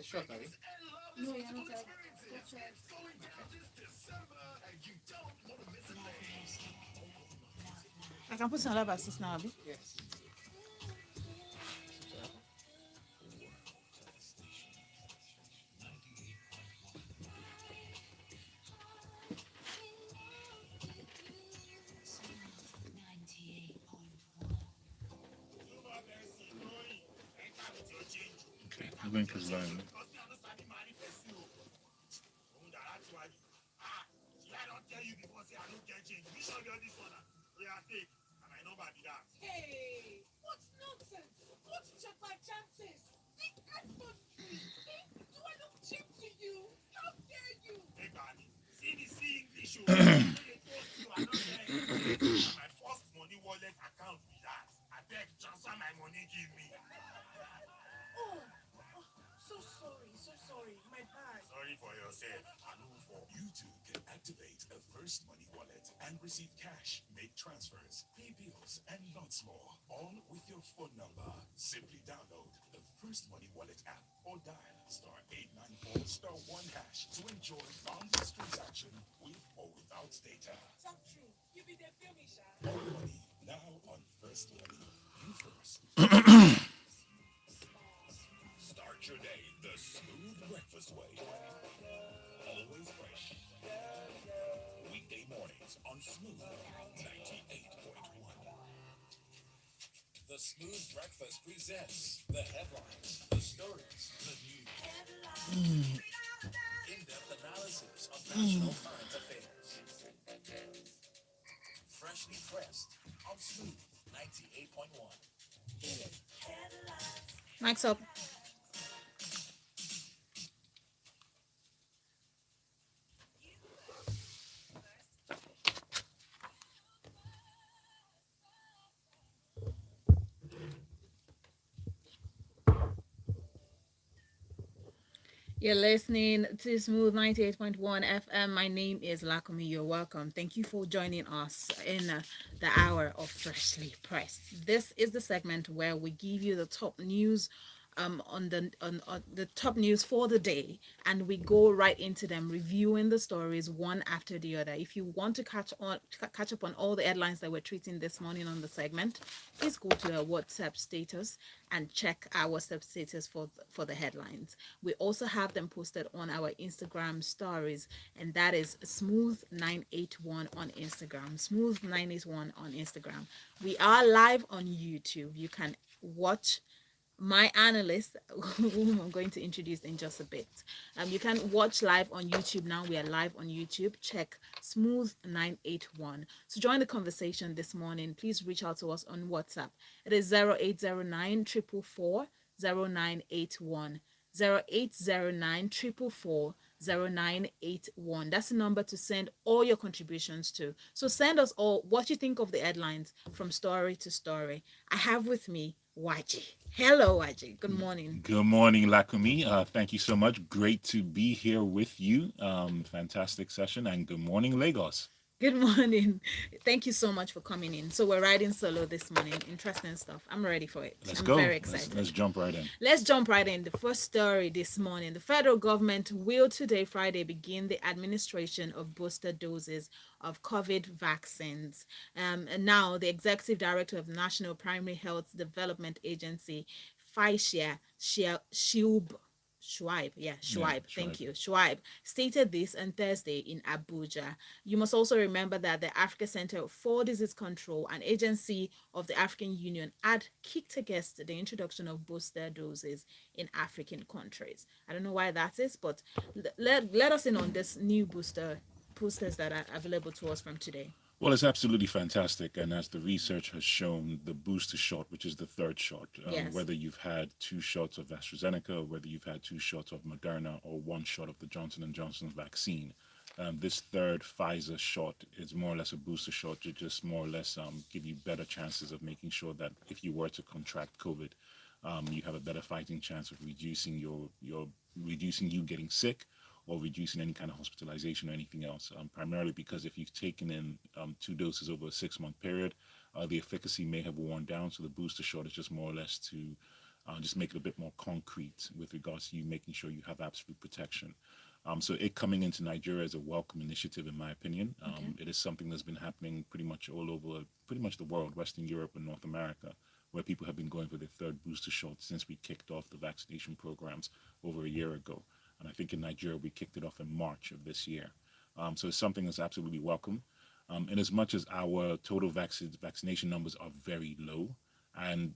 the shot, are we? No, you're not. I've tried. I can put some live assist now, Abby. Yes. See what happen. Okay, link is live. Hey, what nonsense! What check my chances? The iPhone 3. Eh? Do I look cheap to you? How dare you? Oh, oh, so sorry, so sorry. My bad. Talk true. You be there, feel me, Sha. Mike's up. You're listening to Smooth 98.1 FM. My name is Lakumi. You're welcome. Thank you for joining us in the hour of Freshly Pressed. This is the segment where we give you the top news on the top news for the day, and we go right into them, reviewing the stories one after the other. If you want to catch up on all the headlines that we're treating this morning on the segment, please go to our WhatsApp status and check our WhatsApp status for the headlines. We also have them posted on our Instagram stories, and that is smooth981 on Instagram. Smooth981 on Instagram. We are live on YouTube. You can watch my analyst, whom I'm going to introduce in just a bit. You can watch live on YouTube now. We are live on YouTube. Check Smooth981. So join the conversation this morning. Please reach out to us on WhatsApp. It is 0809 444 0981. 0809 444 0981. That's the number to send all your contributions to. So send us all what you think of the headlines from story to story. I have with me Waji. Hello, Waji. Good morning. Good morning, Lakumi. Thank you so much. Great to be here with you. Fantastic session, and good morning, Lagos. Good morning. Thank you so much for coming in. So we're riding solo this morning. Interesting stuff. I'm ready for it. Let's I'm go. very Let's excited. let's jump right in. Let's jump right in. The first story this morning. The federal government will today, Friday, begin the administration of booster doses of COVID vaccines. And now, the executive director of the National Primary Health Development Agency, Faisha Shiub Schweib, yeah, Yeah, Schweib, sure. thank you. Schweib stated this on Thursday in Abuja. You must also remember that the Africa Center for Disease Control, an agency of the African Union, had kicked against the introduction of booster doses in African countries. I don't know why that is, but let us in on this new boosters that are available to us from today. Well, it's absolutely fantastic. And as the research has shown, the booster shot, which is the third shot, Yes. whether you've had two shots of AstraZeneca, or whether you've had two shots of Moderna, or one shot of the Johnson and Johnson vaccine, this third Pfizer shot is more or less a booster shot to just more or less give you better chances of making sure that if you were to contract COVID, you have a better fighting chance of reducing your reducing you getting sick or reducing any kind of hospitalization or anything else. Primarily because if you've taken in two doses over a 6 month period, the efficacy may have worn down. So the booster shot is just more or less to just make it a bit more concrete with regards to you making sure you have absolute protection. So it coming into Nigeria is a welcome initiative, in my opinion. Okay. It is something that's been happening pretty much all over, pretty much the world, Western Europe and North America, where people have been going for their third booster shot since we kicked off the vaccination programs over a year ago. And I think in Nigeria, we kicked it off in March of this year. So it's something that's absolutely welcome. And as much as our total vaccination numbers are very low, and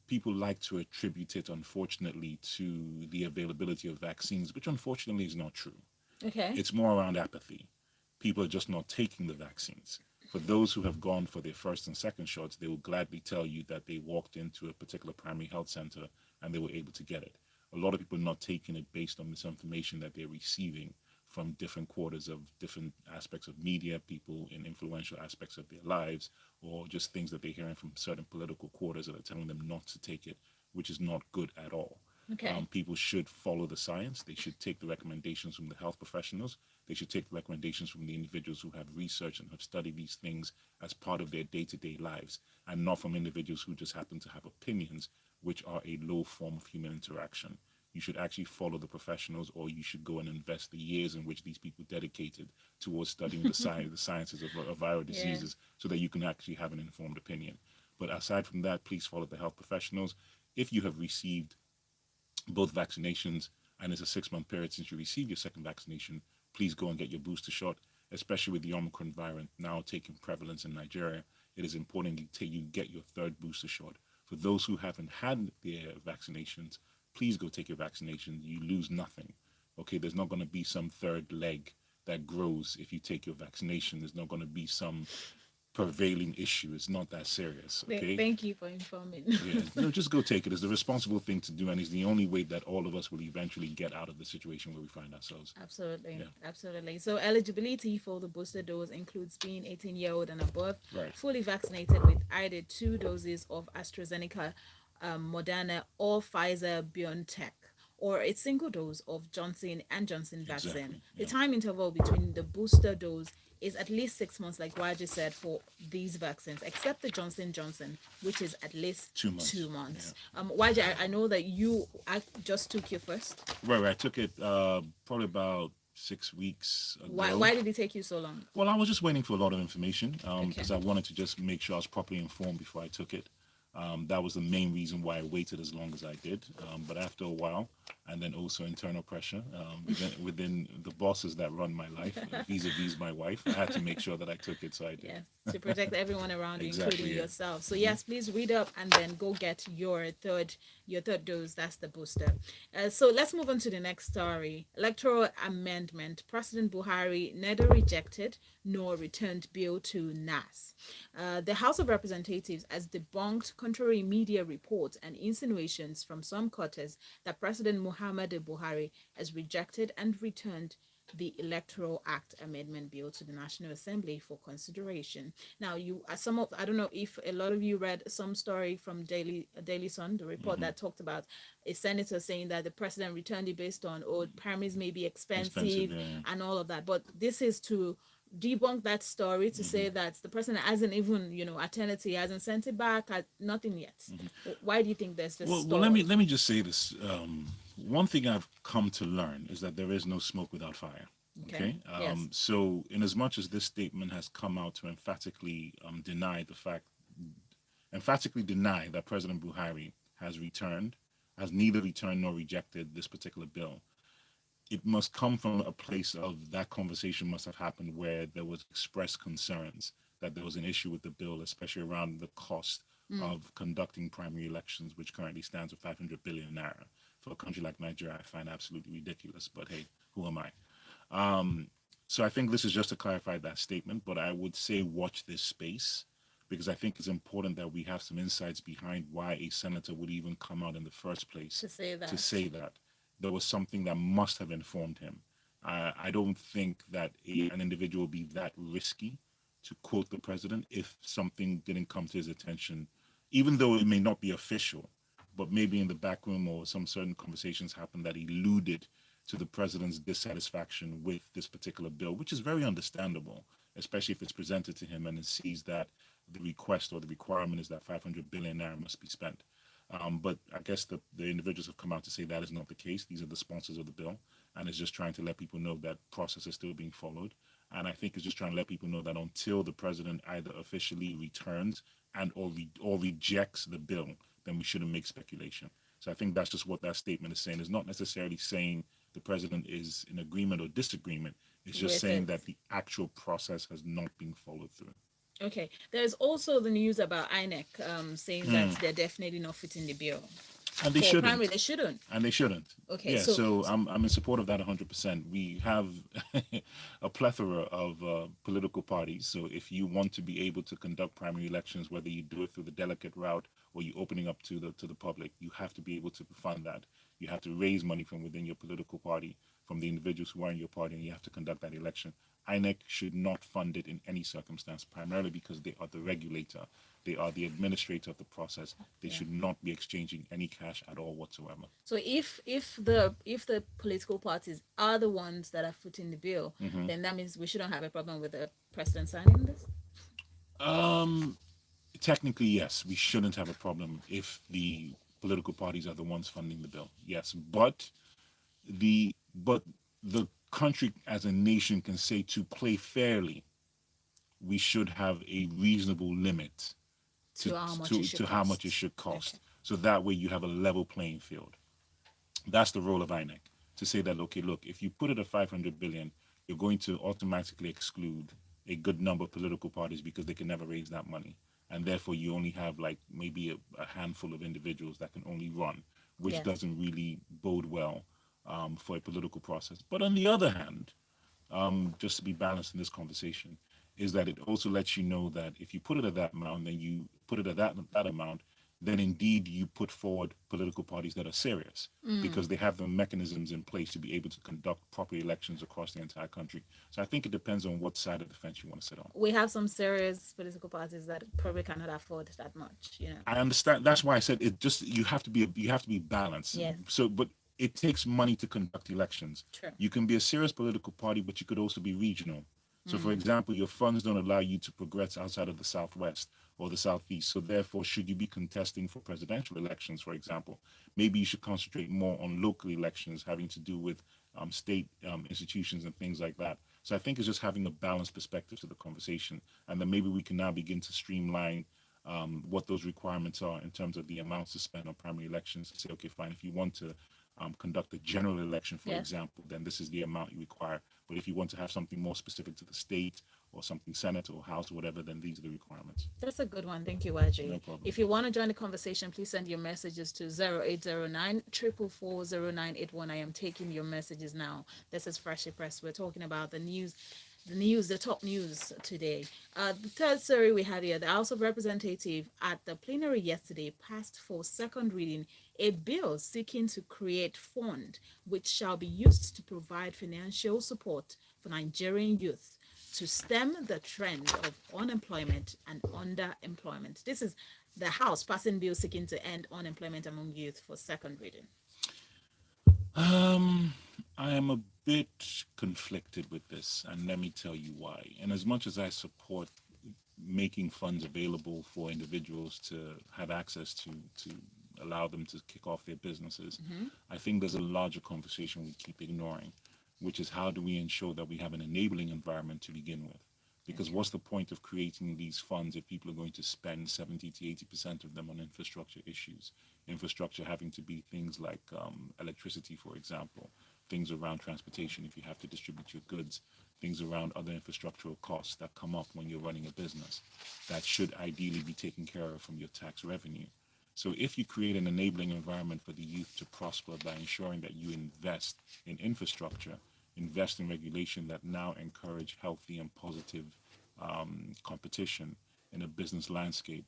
people like to attribute it, unfortunately, to the availability of vaccines, which unfortunately is not true. Okay. It's more around apathy. People are just not taking the vaccines. For those who have gone for their first and second shots, they will gladly tell you that they walked into a particular primary health center and they were able to get it. A lot of people are not taking it based on misinformation that they're receiving from different quarters of different aspects of media, people in influential aspects of their lives, or just things that they're hearing from certain political quarters that are telling them not to take it, which is not good at all. Okay. People should follow the science. They should take the recommendations from the health professionals. They should take the recommendations from the individuals who have researched and have studied these things as part of their day-to-day lives, and not from individuals who just happen to have opinions, which are a low form of human interaction. You should actually follow the professionals, or you should go and invest the years in which these people dedicated towards studying the sciences of viral Yeah. diseases, so that you can actually have an informed opinion. But aside from that, please follow the health professionals. If you have received both vaccinations and it's a 6 month period since you received your second vaccination, please go and get your booster shot, especially with the Omicron variant now taking prevalence in Nigeria. It is important you get your third booster shot. For those who haven't had their vaccinations, please go take your vaccination. You lose nothing. Okay, there's not going to be some third leg that grows if you take your vaccination. There's not going to be some prevailing issue. It's not that serious. Okay. Thank you for informing. Yeah, no, just go take it. It's the responsible thing to do, and it's the only way that all of us will eventually get out of the situation where we find ourselves. Absolutely. Yeah. Absolutely. So eligibility for the booster dose includes being 18-year-old and above, Right. fully vaccinated with either two doses of AstraZeneca, Moderna, or Pfizer BioNTech, or a single dose of Johnson and Johnson vaccine. Exactly. The Yeah. time interval between the booster dose is at least 6 months, like Waji said, for these vaccines, except the Johnson, which is at least 2 months. 2 months. Waji, I know that I just took your first. Right. I took it probably about 6 weeks Why ago. why did it take you so long? Well, I was just waiting for a lot of information Okay. because I wanted to just make sure I was properly informed before I took it. That was the main reason why I waited as long as I did. But after a while, and then also internal pressure within the bosses that run my life, vis-a-vis my wife, I had to make sure that I took it, so I did. Yes, to protect everyone around you, Exactly, including yeah. yourself. So yes, please read up and then go get your third dose. That's the booster. So let's move on to the next story. Electoral amendment. President Buhari neither rejected nor returned bill to NAS. The House of Representatives has debunked contrary media reports and insinuations from some quarters that President Muhammadu Buhari has rejected and returned the Electoral Act Amendment Bill to the National Assembly for consideration. Now, I don't know if a lot of you read some story from Daily Sun, the report that talked about a senator saying that the president returned it based on, primaries may be expensive Yeah. and all of that. But this is to debunk that story, to say that the president hasn't even, attended to, he hasn't sent it back, nothing yet. Why do you think there's this Well, story? let me just say this. One thing I've come to learn is that there is no smoke without fire. Okay. Yes. So, in as much as this statement has come out to emphatically deny that President Buhari has neither returned nor rejected this particular bill, it must come from a place of that conversation must have happened where there was expressed concerns that there was an issue with the bill, especially around the cost of conducting primary elections, which currently stands at 500 billion naira. For a country like Nigeria, I find absolutely ridiculous, but hey, who am I? So I think this is just to clarify that statement, but I would say watch this space, because I think it's important that we have some insights behind why a senator would even come out in the first place To say that. there was something that must have informed him. I don't think that an individual would be that risky to quote the president if something didn't come to his attention, even though it may not be official, but maybe in the back room or some certain conversations happened that alluded to the president's dissatisfaction with this particular bill, which is very understandable, especially if it's presented to him and he sees that the request or the requirement is that 500 billion naira must be spent. But I guess the individuals have come out to say that is not the case. These are the sponsors of the bill, and it's just trying to let people know that process is still being followed. And I think it's just trying to let people know that until the president either officially returns and or rejects the bill, then we shouldn't make speculation. So I think that's just what that statement is saying. It's not necessarily saying the president is in agreement or disagreement. It's just with saying it. that the actual process has not been followed through. Okay. There's also the news about INEC saying that they're definitely not fitting the bill. And they For primary, shouldn't. they shouldn't. And they shouldn't. Okay, Yeah, so so I'm in support of that 100%. We have a plethora of political parties. So if you want to be able to conduct primary elections, whether you do it through the delegate route or you opening up to the public, you have to be able to fund that. You have to raise money from within your political party, from the individuals who are in your party, and you have to conduct that election. INEC should not fund it in any circumstance, primarily because they are the regulator. They are the administrator of the process. They yeah. should not be exchanging any cash at all whatsoever. So if the political parties are the ones that are footing the bill, Hmm. then that means we shouldn't have a problem with the president signing this. Um, Technically, yes, we shouldn't have a problem if the political parties are the ones funding the bill. Yes, but the country as a nation can say to play fairly, we should have a reasonable limit to To how much it should how much it cost. should Okay. cost. So that way you have a level playing field. That's the role of INEC to say that, okay, look, if you put it at 500 billion, you're going to automatically exclude a good number of political parties because they can never raise that money. And therefore, you only have like maybe a handful of individuals that can only run, which Yes. doesn't really bode well for a political process. But on the other hand, just to be balanced in this conversation, is that it also lets you know that if you put it at that amount, then you put it at that amount, then indeed you put forward political parties that are serious because they have the mechanisms in place to be able to conduct proper elections across the entire country. So I think it depends on what side of the fence you want to sit on. We have some serious political parties that probably cannot afford that much, I understand. That's why I said it. Just you have to be balanced. Yes. So, but it takes money to conduct elections. True. You can be a serious political party, but you could also be regional. So, for example, your funds don't allow you to progress outside of the Southwest or the Southeast. So, therefore, should you be contesting for presidential elections, for example, maybe you should concentrate more on local elections having to do with state institutions and things like that. So, I think it's just having a balanced perspective to the conversation. And then maybe we can now begin to streamline what those requirements are in terms of the amounts to spend on primary elections to say, okay, fine, if you want to conduct a general election, for Yes. example, then this is the amount you require. But if you want to have something more specific to the state or something Senate or House or whatever, then these are the requirements. That's a good one. Thank you, No YG. problem. If you want to join the conversation, please send your messages to 0809 444 I am taking your messages now. This is Freshly Press. We're talking about the top news today. The third story we have here, the House of Representatives at the plenary yesterday passed for second reading a bill seeking to create fund which shall be used to provide financial support for Nigerian youth to stem the trend of unemployment and underemployment. This is the House passing bill seeking to end unemployment among youth for second reading. I am a bit conflicted with this, and let me tell you why. And as much as I support making funds available for individuals to have access to allow them to kick off their businesses, I think there's a larger conversation we keep ignoring, which is how do we ensure that we have an enabling environment to begin with? Because what's the point of creating these funds if people are going to spend 70 to 80% of them on infrastructure issues? Infrastructure having to be things like electricity, for example, things around transportation if you have to distribute your goods, things around other infrastructural costs that come up when you're running a business that should ideally be taken care of from your tax revenue. So if you create an enabling environment for the youth to prosper by ensuring that you invest in infrastructure, invest in regulation that now encourage healthy and positive competition in a business landscape,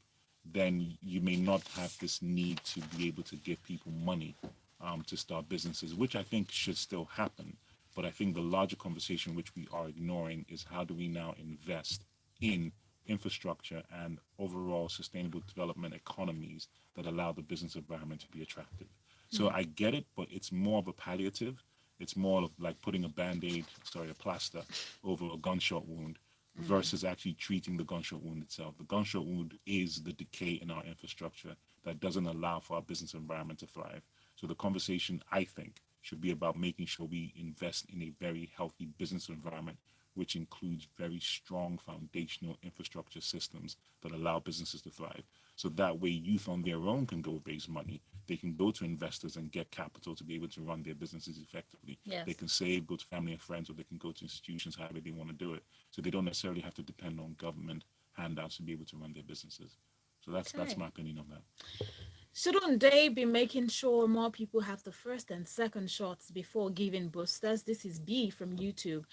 then you may not have this need to be able to give people money to start businesses, which I think should still happen. But I think the larger conversation which we are ignoring is how do we now invest in infrastructure and overall sustainable development economies that allow the business environment to be attractive. So I get it, but it's more of a palliative. It's more of like putting a plaster over a gunshot wound versus actually treating the gunshot wound itself. The gunshot wound is the decay in our infrastructure that doesn't allow for our business environment to thrive. So the conversation, I think, should be about making sure we invest in a very healthy business environment, which includes very strong foundational infrastructure systems that allow businesses to thrive. So that way, youth on their own can go raise money. They can go to investors and get capital to be able to run their businesses effectively. They Yes. can save, go to family and friends, or they can go to institutions, however they want to do it. So they don't necessarily have to depend on government handouts to be able to run their businesses. So that's Okay. my opinion on that. Shouldn't they be making sure more people have the first and second shots before giving boosters? This is B from YouTube.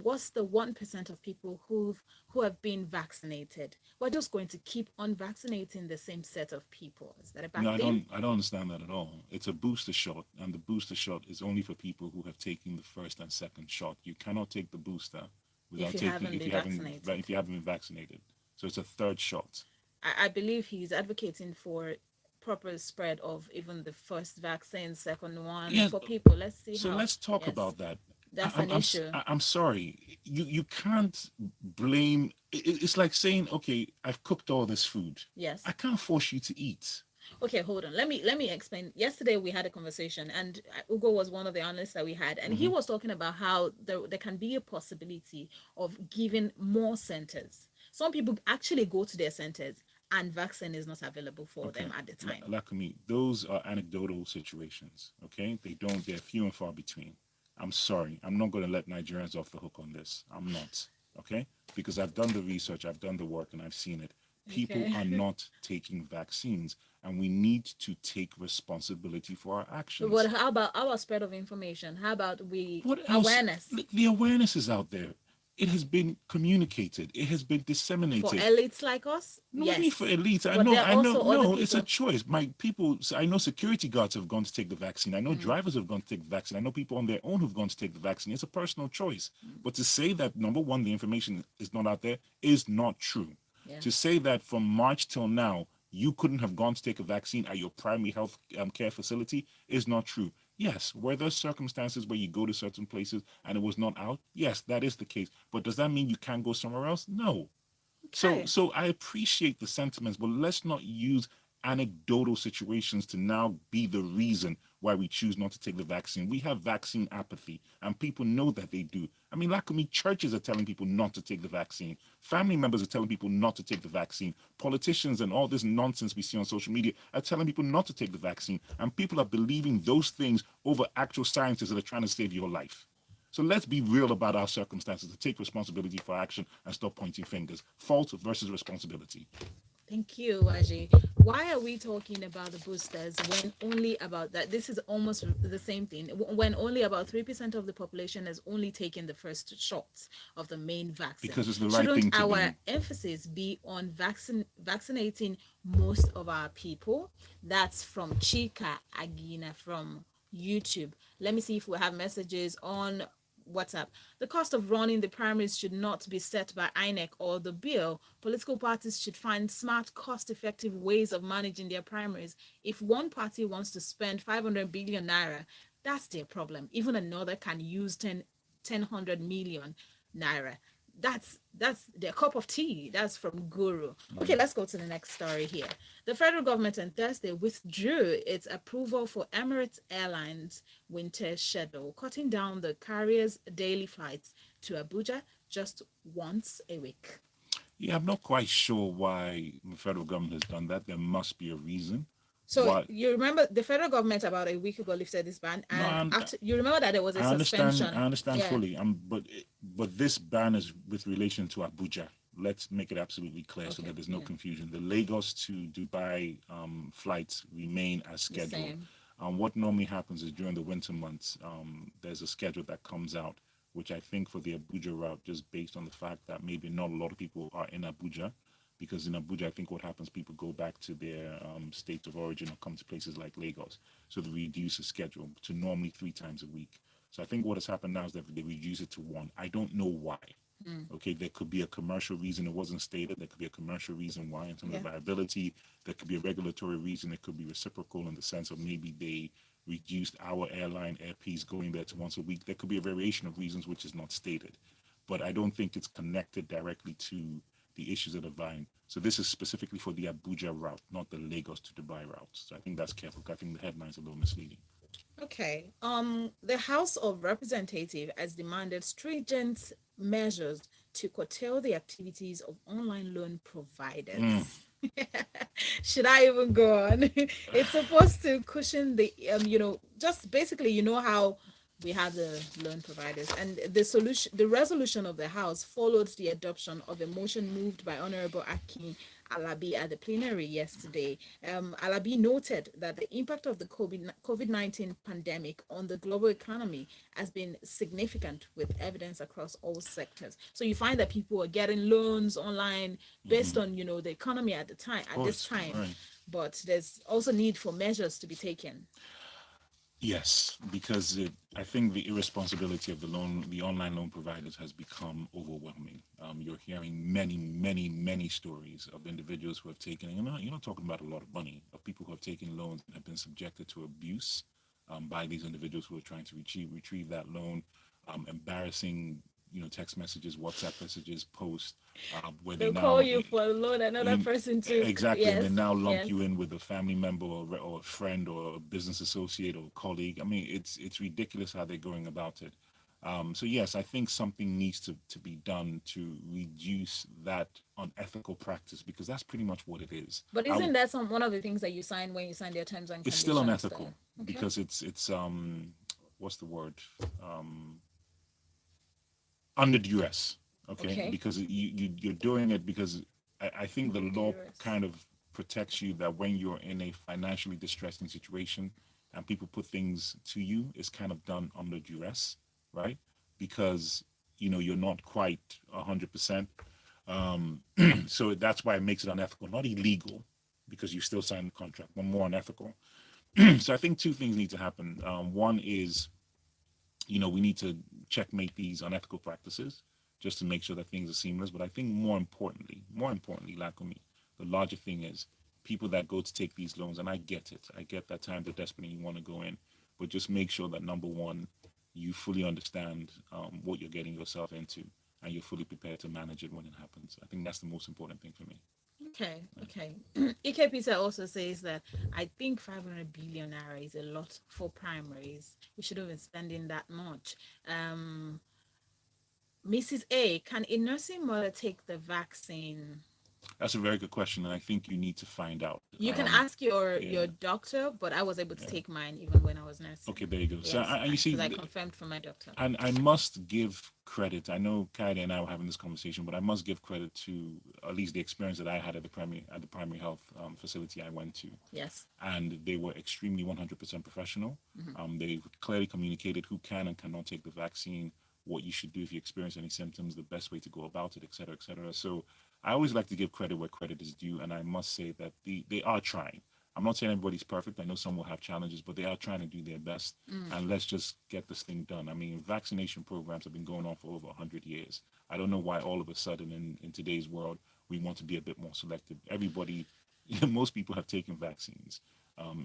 What's the 1% of people who have been vaccinated? We're just going to keep on vaccinating the same set of people. Is that a bad No, I thing? don't understand that at all. It's a booster shot, and the booster shot is only for people who have taken the first and second shot. You cannot take the booster If without you taking haven't been vaccinated. if you haven't been vaccinated. So it's a third shot. I believe he's advocating for proper spread of even the first vaccine, second one Yeah, for people. Let's see so how. let's talk Yes, about that. that's an issue. I'm sorry. You can't blame. It's like saying, okay, I've cooked all this food. Yes. I can't force you to eat. Okay, hold on. Let me explain. Yesterday we had a conversation, and Ugo was one of the analysts that we had, and he Hmm. was talking about how there can be a possibility of giving more centers. Some people actually go to their centers, and vaccine is not available for Okay, them at the time. Lakumi, those are anecdotal situations. Okay, they're few and far between. I'm sorry. I'm not going to let Nigerians off the hook on this. I'm not. Okay, because I've done the research, I've done the work, and I've seen it. People Okay. are not taking vaccines, and we need to take responsibility for our actions. But how about spread of information? How about we What else? awareness The awareness is out there. It has been communicated. It has been for disseminated. elites like us? No, only for Yes. elites. But there are I know. also other No, it's a people. choice. My people, I know security guards have gone to take the vaccine. I know Mm, drivers have gone to take the vaccine. I know people on their own who've gone to take the vaccine. It's a personal choice. But to say that, number one, the information is not out there is not true. yeah. To say that from March till now, you couldn't have gone to take a vaccine at your primary health care facility is not true. Yes, were there circumstances where you go to certain places and it was not out? Yes, that is the case. But does that mean you can't go somewhere else? No. So Okay. so I appreciate the sentiments, but let's not use anecdotal situations to now be the reason why we choose not to take the vaccine. We have vaccine apathy, and people know that they do. I mean, like me, churches are telling people not to take the vaccine. Family members are telling people not to take the vaccine. Politicians and all this nonsense we see on social media are telling people not to take the vaccine, and people are believing those things over actual scientists that are trying to save your life. So let's be real about our circumstances to take responsibility for action and stop pointing fingers. Fault versus responsibility. Thank you, Aji. Why are we talking about the boosters when only about that? This is almost the same thing. When only about 3% of the population has only taken the first shots of the main vaccine. Because it's the right Shouldn't thing to our do. emphasis be on vaccinating most of our people? That's from Chika Agina from YouTube. Let me see if we have messages on WhatsApp. The cost of running the primaries should not be set by INEC or the bill. Political parties should find smart, cost-effective ways of managing their primaries. If one party wants to spend 500 billion naira, that's their problem. Even another can use 1,000 million naira. That's their cup of tea. That's from Guru. Okay, let's go to the next story here. The federal government on Thursday withdrew its approval for Emirates Airlines winter schedule, cutting down the carrier's daily flights to Abuja just once a week. Yeah, I'm not quite sure why the federal government has done that. There must be a reason. So Why? you remember the federal government about a week ago lifted this ban, No, and after you remember that there was a I understand. suspension. I understand Yeah, fully. But this ban is with relation to Abuja. Let's make it absolutely clear so okay, that there's no yeah, confusion. The Lagos to Dubai flights remain as the scheduled. same. What normally happens is during the winter months, there's a schedule that comes out, which I think for the Abuja route, just based on the fact that maybe not a lot of people are in Abuja, because in Abuja, I think what happens, people go back to their states of origin or come to places like Lagos. So they reduce the schedule to normally 3 times a week. So I think what has happened now is that they reduce it to one. I don't know why. Mm, Okay, there could be a commercial reason it wasn't stated. There could be a commercial reason why in terms of yeah. viability. There could be a regulatory reason. It could be reciprocal in the sense of maybe they reduced our airline airpiece going there to once a week. There could be a variation of reasons which is not stated. But I don't think it's connected directly to the issues that are vying. So this is specifically for the Abuja route, not the Lagos to Dubai route. So I think that's careful. I think the headline's a little misleading. Okay. The House of Representatives has demanded stringent measures to curtail the activities of online loan Mm. providers. Should I even go on? It's supposed to cushion the just basically, how we have the loan providers, and the resolution of the House followed the adoption of a motion moved by Honorable Akin Alabi at the plenary yesterday. Alabi noted that the impact of the COVID-19 pandemic on the global economy has been significant, with evidence across all sectors. So you find that people are getting loans online based on the economy at the time, Of at this course. time, Right. but there's also need for measures to be taken. Yes, because I think the irresponsibility of the online loan providers has become overwhelming. You're hearing many, many, many stories of individuals who have taken, you're not talking about a lot of money, of people who have taken loans and have been subjected to abuse by these individuals who are trying to retrieve that loan, embarrassing, text messages, WhatsApp messages, posts, where they They'll call now you for a loan, another person to. exactly, and Yes, then now lump yes. you in with a family member or a friend or a business associate or colleague. I mean, it's ridiculous how they're going about it. So yes, I think something needs to be done to reduce that unethical practice, because that's pretty much what it is. But isn't that one of the things that you sign when you sign their terms and It's still conditions, unethical though? Okay. because it's what's the word, um, under duress. Okay, Okay. because you're doing it because I think the law Dangerous. kind of protects you that when you're in a financially distressing situation and people put things to you, it's kind of done under duress, right? Because you're not quite 100%. So that's why it makes it unethical, not illegal, because you still sign the contract, but more unethical. So I think two things need to happen. One is, we need to checkmate these unethical practices just to make sure that things are seamless. But I think more importantly, Lakumi, the larger thing is people that go to take these loans, and I get it. I get that times are desperate and you want to go in, but just make sure that number one, you fully understand what you're getting yourself into, and you're fully prepared to manage it when it happens. I think that's the most important thing for me. Okay, okay. EK Peter also says that I think 500 billion naira is a lot for primaries. We should have been spending that much. Mrs. A, can a nursing mother take the vaccine? That's a very good question, and I think you need to find out. You can ask your Yeah, doctor, but I was able to yeah. take mine even when I was nursing. Okay, there you go. So Yes, you see, because I confirmed from my doctor. and I must give credit. I know Kaide and I were having this conversation, but I must give credit to at least the experience that I had at the primary health facility I went to, Yes. and they were extremely 100% professional. They clearly communicated who can and cannot take the vaccine, what you should do if you experience any symptoms, the best way to go about it, etc., etc. So I always like to give credit where credit is due, and I must say that they are trying. I'm not saying everybody's perfect. I know some will have challenges, but they are trying to do their best. And let's just get this thing done. I mean, vaccination programs have been going on for over 100 years. I don't know why all of a sudden in today's world we want to be a bit more selective. Everybody, most people have taken vaccines.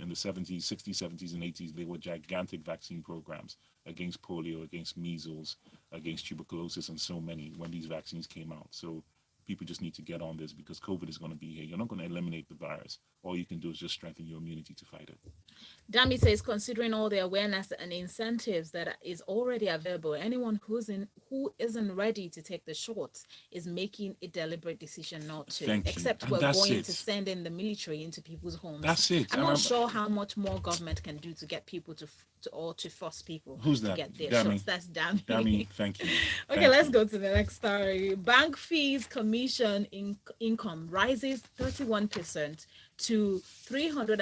In the 70s, 60s, 70s, and 80s, there were gigantic vaccine programs against polio, against measles, against tuberculosis, and so many when these vaccines came out. So people just need to get on this because COVID is going to be here. You're not going to eliminate the virus. All you can do is just strengthen your immunity to fight it. Dami says, considering all the awareness and incentives that is already available, anyone who isn't ready to take the shot is making a deliberate decision not to. Thank you. Except And we're that's going to it. send in the military into people's homes. That's it. I'm And not sure how much more government can do to get people to force people Who's to that? get their Dami. shots. That's Dami. Dami, thank you. Okay, Thank let's you. go to the next story. Bank fees commission income rises 31% to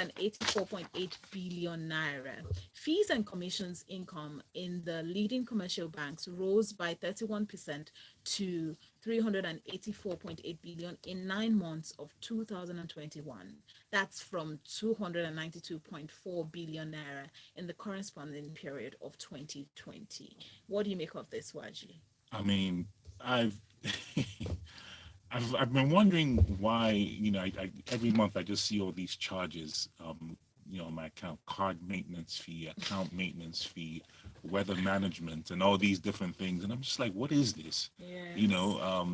384.8 billion naira. Fees and commissions income in the leading commercial banks rose by 31% to 384.8 billion in 9 months of 2021. That's from 292.4 billion naira in the corresponding period of 2020. What do you make of this, Waji? I mean, I've I've been wondering why, every month I just see all these charges, on my account, card maintenance fee, account maintenance fee, weather management, and all these different things, and I'm just like, what is this? Yes. You know,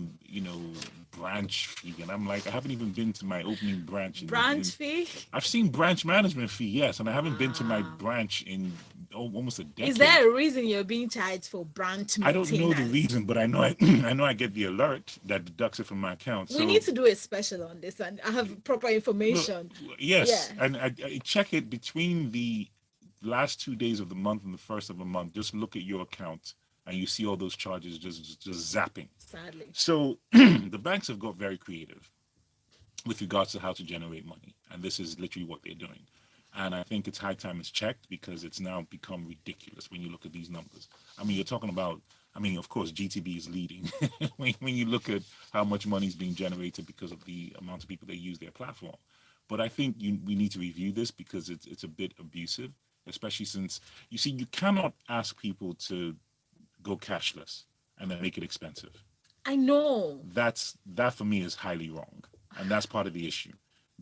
branch fee, and I'm like, I haven't even been to my opening branch Branch fee? I've seen branch management fee, yes, and I haven't been to my Wow. branch in almost a Is decade. there a reason you're being charged for branch I don't know the maintenance? reason, but I know I know I get the alert that deducts it from my account. We So need to do a special on this and I have proper look, information. yes, Yes. and I check it between the last 2 days of the month and the first of the month. Just look at your account, and you see all those charges just zapping. Sadly. So the banks have got very creative with regards to how to generate money, and this is literally what they're doing. And I think it's high time it's checked because it's now become ridiculous when you look at these numbers. I mean, you're talking about, I mean, of course, GTB is leading when you look at how much money is being generated because of the amount of people that use their platform. But I think we need to review this because it's a bit abusive, especially since you see, you cannot ask people to go cashless and then make it expensive. I know. That for me is highly wrong, and that's part of the issue.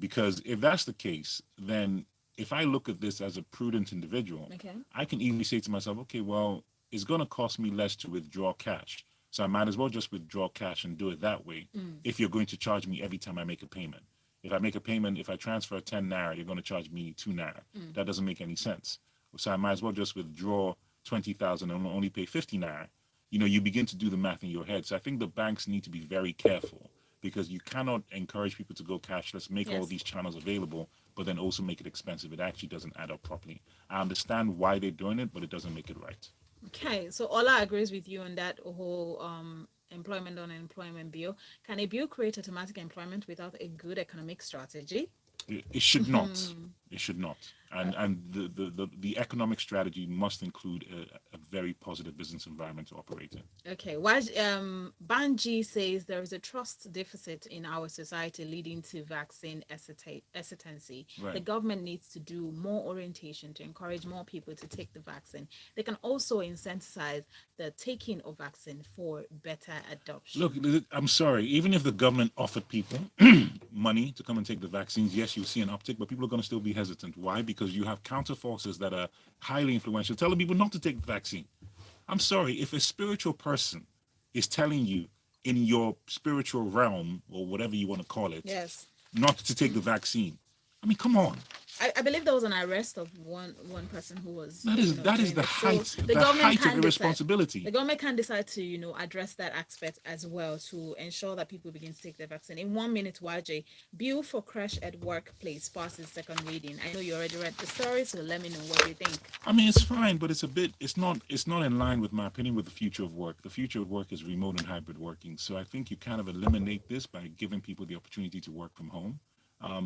Because if that's the case, then if I look at this as a prudent individual, Okay. I can easily say to myself, okay, well, it's going to cost me less to withdraw cash, so I might as well just withdraw cash and do it that way. If you're going to charge me every time I make a payment, if I make a payment, if I transfer 10 naira, you're going to charge me 2 naira. That doesn't make any sense. So I might as well just withdraw 20,000 and only pay 50 naira. You begin to do the math in your head. So I think the banks need to be very careful because you cannot encourage people to go cashless, make all Yes. these channels available, but then also make it expensive. It actually doesn't add up properly. I understand why they're doing it, but it doesn't make it right. Okay. So Ola agrees with you on that whole employment on unemployment bill. Can a bill create automatic employment without a good economic strategy? It should not. It should not. And the economic strategy must include a very positive business environment to operate in. Okay, why Banji says there is a trust deficit in our society leading to vaccine hesitancy. The Right. government needs to do more orientation to encourage more people to take the vaccine. They can also incentivize the taking of vaccine for better Look, adoption. I'm sorry. Even if the government offered people money to come and take the vaccines, yes, you'll see an uptick, but people are going to still be hesitant. Why? Because you have counter forces that are highly influential telling people not to take the vaccine. I'm sorry. If a spiritual person is telling you in your spiritual realm or whatever you want to call it Yes. not to take the vaccine, I mean, come on. I believe there was an arrest of one person who was That is doing the it. So height the government of can decide. irresponsibility. The government can decide to address that aspect as well to ensure that people begin to take the vaccine. In 1 minute, YJ, bill for crash at workplace passes second reading. I know you already read the story, so let me know what you think. I mean, it's fine, but it's not in line with my opinion with the future of work. The future of work is remote and hybrid working. So I think you kind of eliminate this by giving people the opportunity to work from home.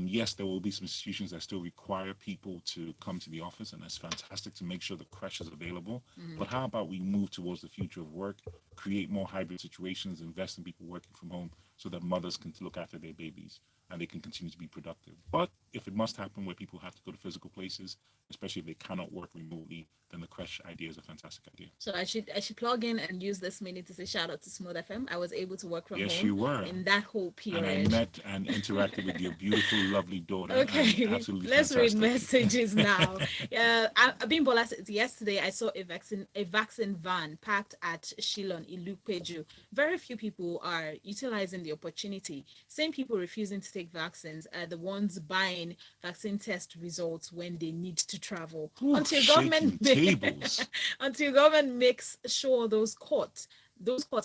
Yes, there will be some institutions that still require people to come to the office, and that's fantastic to make sure the crash is available. But how about we move towards the future of work, create more hybrid situations, invest in people working from home so that mothers can look after their babies and they can continue to be productive. But if it must happen where people have to go to physical places, especially if they cannot work remotely, then the crash idea is a fantastic idea. So I should plug in and use this minute to say shout out to Smooth FM. I was able to work from Yes, home you were. in that whole And I period. met and interacted with your beautiful, lovely daughter. And Okay, absolutely let's read fantastic. messages now. Bimbola says yesterday I saw a vaccine van parked at Shillon Ilupeju. Very few people are utilizing the opportunity. Same people refusing to take vaccines are the ones buying vaccine test results when they need to travel. Ooh, Until shaking government tables. until government makes sure those courts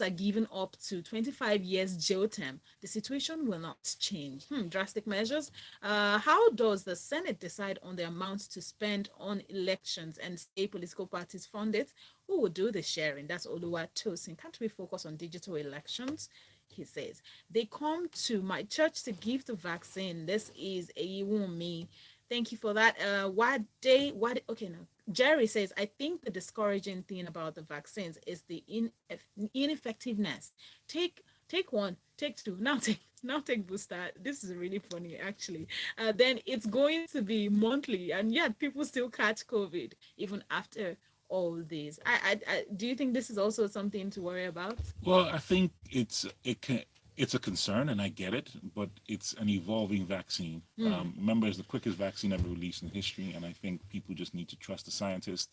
are given up to 25 years jail term, the situation will not change. Drastic measures. How does the Senate decide on the amounts to spend on elections and say political parties fund it? Who will do the sharing? That's Oluwa Tosin. Can't we focus on digital elections? He says, they come to my church to give the vaccine. This is a me. Thank you for that. Okay, no. Jerry says, I think the discouraging thing about the vaccines is the ineffectiveness. Take one, take two, now take booster. This is really funny, actually. Then it's going to be monthly, and yet people still catch COVID even after all this. Do you think this is also something to worry about? Well, I think it's a concern, and I get it, but it's an evolving vaccine. Remember, it's the quickest vaccine ever released in history, and I think people just need to trust the scientists.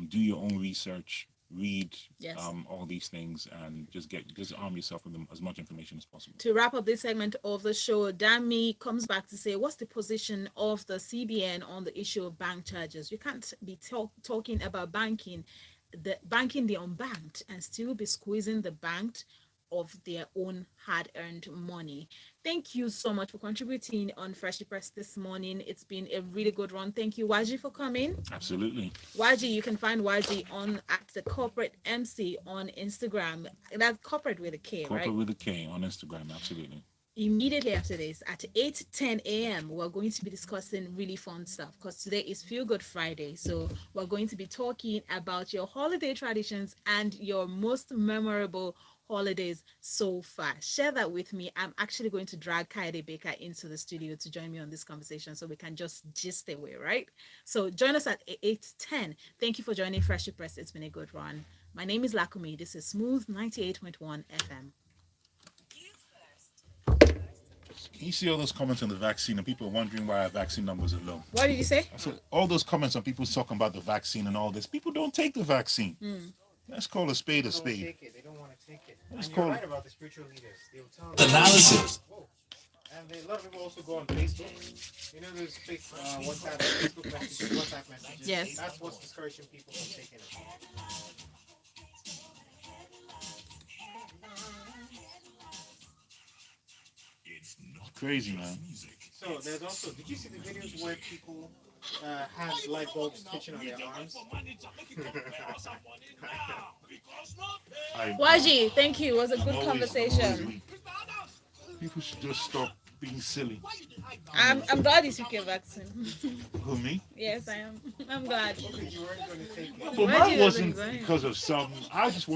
Do your own research, read Yes. all these things and just arm yourself with as much information as possible. To wrap up this segment of the show, Dami comes back to say, what's the position of the CBN on the issue of bank charges? You can't be talking about banking the unbanked and still be squeezing the banked of their own hard-earned money. Thank you so much for contributing on Freshly Pressed this morning. It's been a really good run. Thank you, Waji, for coming. Absolutely. Waji, you can find Waji on at the Corporate MC on Instagram. That's corporate with a K, Corporate right? with a K on Instagram. Absolutely. Immediately after this at 8:10 a.m. we're going to be discussing really fun stuff because today is Feel Good Friday. So we're going to be talking about your holiday traditions and your most memorable holidays so far. Share that with me. I'm actually going to drag Kaede Baker into the studio to join me on this conversation so we can just gist away, right? So join us at 8:10. Thank you for joining Freshly Press. It's been a good run. My name is Lakumi. This is Smooth 98.1 FM. Can you see all those comments on the vaccine and people are wondering why our vaccine numbers are low? What did you say? I said all those comments on people talking about the vaccine and all this. People don't take the vaccine. Let's call a spade a They don't spade. take it. They don't want to take it. Let's And you're call right it. about the spiritual leaders. They will tell them. Analysis. Whoa. And a lot of people also go on Facebook. You know, there's WhatsApp, Facebook messages, WhatsApp messages. Yes. That's what's discouraging people from taking it. Crazy, man. So there's also, did you see the videos where people had light bulbs twitching on their arms? Waji, thank you. It was a good I'm conversation. always weak. People should just stop being silly. I'm glad you took your vaccine. Who, me? Yes, I am. I'm glad. You weren't going to take it. But Why do mine you wasn't think that? because of some. I just